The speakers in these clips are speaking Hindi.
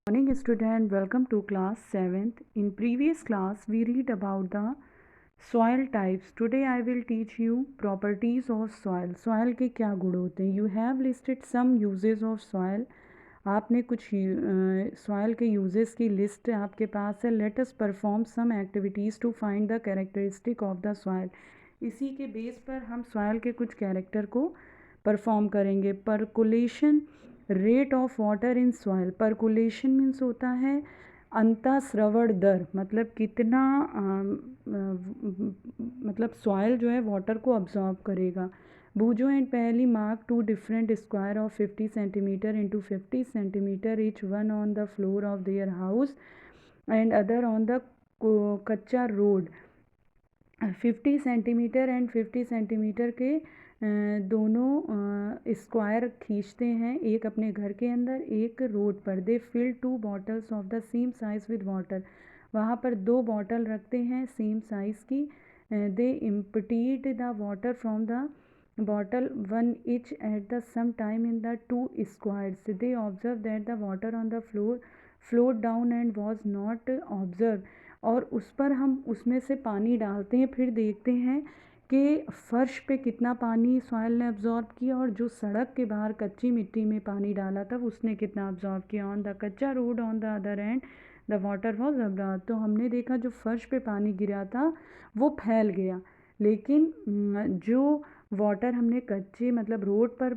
Morning student, welcome to class 7th. In previous class we read about the soil types. Today I will teach you properties of soil. Soil के क्या गुण होते हैं. You have listed some uses of soil. आपने कुछ soil के uses की list आपके पास है. Let us perform some activities to find the characteristic of the soil. इसी के बेस पर हम soil के कुछ character को परफॉर्म करेंगे. Percolation rate of water in soil. Percolation means होता है अंतःस्रवण दर, मतलब कितना मतलब सॉइल जो है वाटर को अब्जॉर्ब करेगा. Boojho and Paheli mark two different square of 50 centimetre into 50 centimetre each one on the floor of their house and other on the kaccha road. 50 centimetre and 50 centimetre के दोनों स्क्वायर खींचते हैं, एक अपने घर के अंदर एक रोड पर. They fill 2 bottles of the same size with water. वहाँ पर 2 बॉटल रखते हैं सेम साइज़ की. They emptied the water from the bottle one each at the some time in the 2 squares. They observed that the water on the floor flowed down and was not observed. और उस पर हम उसमें से पानी डालते हैं, फिर देखते हैं कि फ़र्श पे कितना पानी सॉइल ने अब्ज़ॉर्ब किया और जो सड़क के बाहर कच्ची मिट्टी में पानी डाला था उसने कितना अब्ज़ॉर्ब किया. On the kaccha road on the other and the water was absorb. तो हमने देखा जो फ़र्श पे पानी गिरा था वो फैल गया, लेकिन जो वाटर हमने कच्चे मतलब रोड पर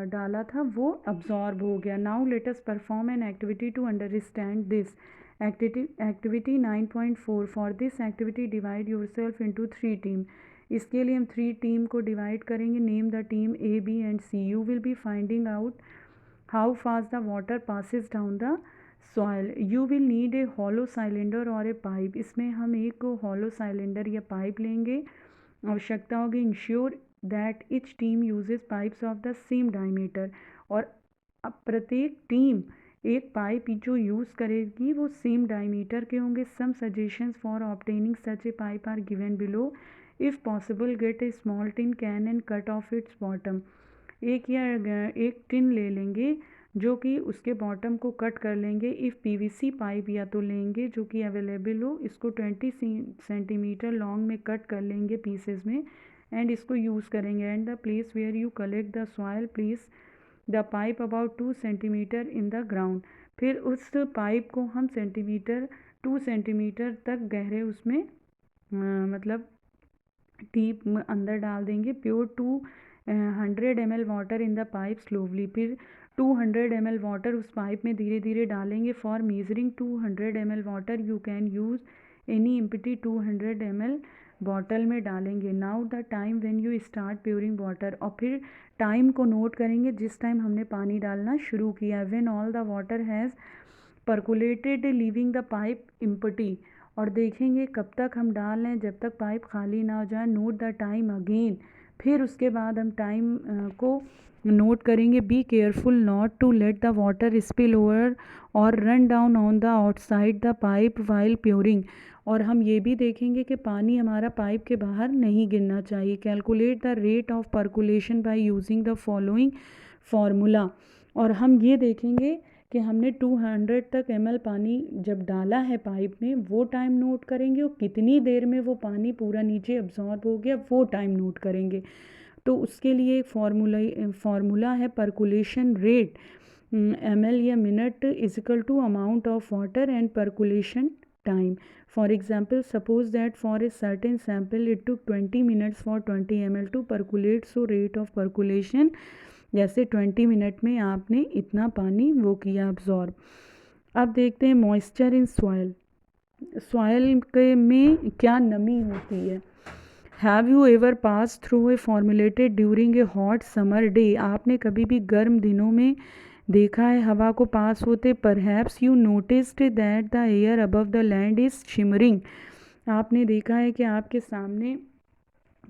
डाला था वो अब्ज़ॉर्ब हो गया. Now let us perform an activity to understand this. Activity 9.4. For this activity divide yourself into 3 team. इसके लिए हम 3 टीम को डिवाइड करेंगे. Name the team A B and C. You will be finding out how fast the water passes down the soil. You will need a hollow cylinder or a pipe. इसमें हम एक हॉलो सिलेंडर या पाइप लेंगे. आवश्यकता होगी ensure that etch team uses pipes of the same diameter. और अब प्रत्येक टीम एक पाइप जो यूज़ करेगी वो सेम डायमीटर के होंगे. Some suggestions for obtaining such a pipe are given below. If possible get a small tin can and cut off its bottom. एक टिन ले लेंगे जो कि उसके बॉटम को कट कर लेंगे. इफ़ पीवीसी पाइप या तो लेंगे जो कि अवेलेबल हो, इसको 20 सेंटीमीटर लॉन्ग में कट कर लेंगे पीसेस में एंड इसको यूज़ करेंगे. And the place where you collect the soil place the pipe about 2 centimetre in the ground. फिर उस पाइप को हम 2 सेंटीमीटर तक गहरे उसमें मतलब डीप अंदर डाल देंगे. Pure 200 ml water in the pipe slowly. फिर 200 ml वाटर उस पाइप में धीरे धीरे डालेंगे. For measuring 200 ml water you can use any empty 200 ml bottle में डालेंगे. Now the time when you start pouring water. और फिर टाइम को नोट करेंगे जिस टाइम हमने पानी डालना शुरू किया. When all the water has percolated leaving the pipe empty. और देखेंगे कब तक हम डाल लें जब तक पाइप खाली ना हो जाए. Note the time again. फिर उसके बाद हम टाइम को नोट करेंगे. Be careful not to let the water spill over और run down on the outside the pipe while pouring. और हम ये भी देखेंगे कि पानी हमारा पाइप के बाहर नहीं गिरना चाहिए. Calculate the rate of percolation by using the following formula. और हम ये देखेंगे कि हमने 200 तक ml पानी जब डाला है पाइप में वो टाइम नोट करेंगे और कितनी देर में वो पानी पूरा नीचे अब्जॉर्ब हो गया वो टाइम नोट करेंगे. तो उसके लिए एक फार्मूला है परकुलेशन रेट ml या minute is equal to amount of water and percolation time. For example, suppose that for a certain sample it took 20 minutes for 20 ml to percolate. So rate of percolation जैसे 20 मिनट में आपने इतना पानी वो किया अब्जॉर्ब. अब देखते हैं मॉइस्चर इन सॉइल. सॉइल के में क्या नमी होती है. Have you ever pass through a formulated during a hot summer day. आपने कभी भी गर्म दिनों में देखा है हवा को पास होते. Perhaps you noticed that the air above the land is shimmering. आपने देखा है कि आपके सामने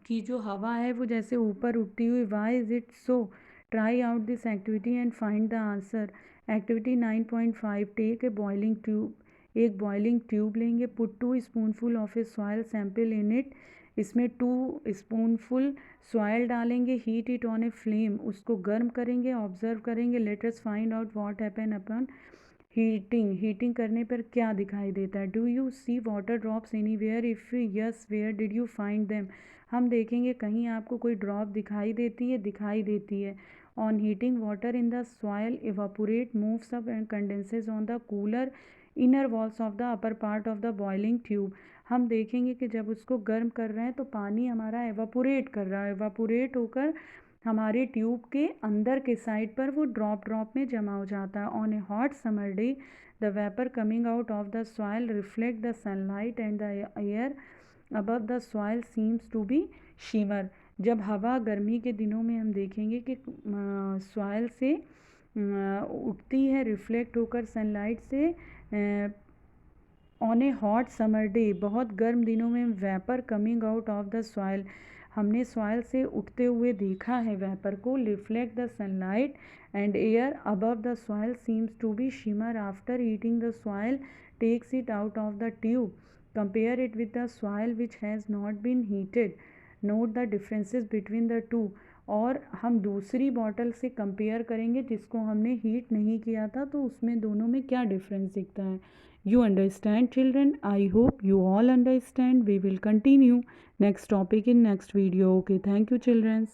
की जो हवा है वो जैसे ऊपर उठती हुई. Why is it so. Try out this activity and find the answer. Activity 9.5. Take a boiling tube. एक बॉइलिंग ट्यूब लेंगे. Put 2 spoonful of a soil sample in it. इसमें 2 स्पूनफुल सॉइल डालेंगे. Heat it on a flame. उसको गर्म करेंगे. ऑब्जर्व करेंगे. Let us find out what happen upon heating करने पर क्या दिखाई देता है? Do you see water drops anywhere? If yes, where did you find them? हम देखेंगे कहीं आपको कोई ड्रॉप दिखाई देती है। On heating water in the soil evaporate, moves up and condenses on the cooler inner walls of the upper part of the boiling tube. हम देखेंगे कि जब उसको गर्म कर रहे हैं तो पानी हमारा एवापोरेट कर रहा है, एवापोरेट होकर हमारे ट्यूब के अंदर के साइड पर वो ड्रॉप में जमा हो जाता है। On a hot summer day the vapour coming out of the soil reflect the sunlight and the air above the soil seems to be shimmer. जब हवा गर्मी के दिनों में हम देखेंगे कि सॉइल से उठती है रिफ्लेक्ट होकर सनलाइट से। On a hot summer day, बहुत गर्म दिनों में vapour coming out of the soil, हमने सॉइल से उठते हुए देखा है वेपर को। Reflect the sunlight and air above the soil seems to be shimmer after heating the soil takes it out of the tube. Compare it with the soil which has not been heated, note the differences between the two. और हम दूसरी बॉटल से कंपेयर करेंगे जिसको हमने हीट नहीं किया था, तो उसमें दोनों में क्या डिफरेंस दिखता है। You understand, children? I hope you all understand. We will continue next topic in next video. Okay, thank you, children.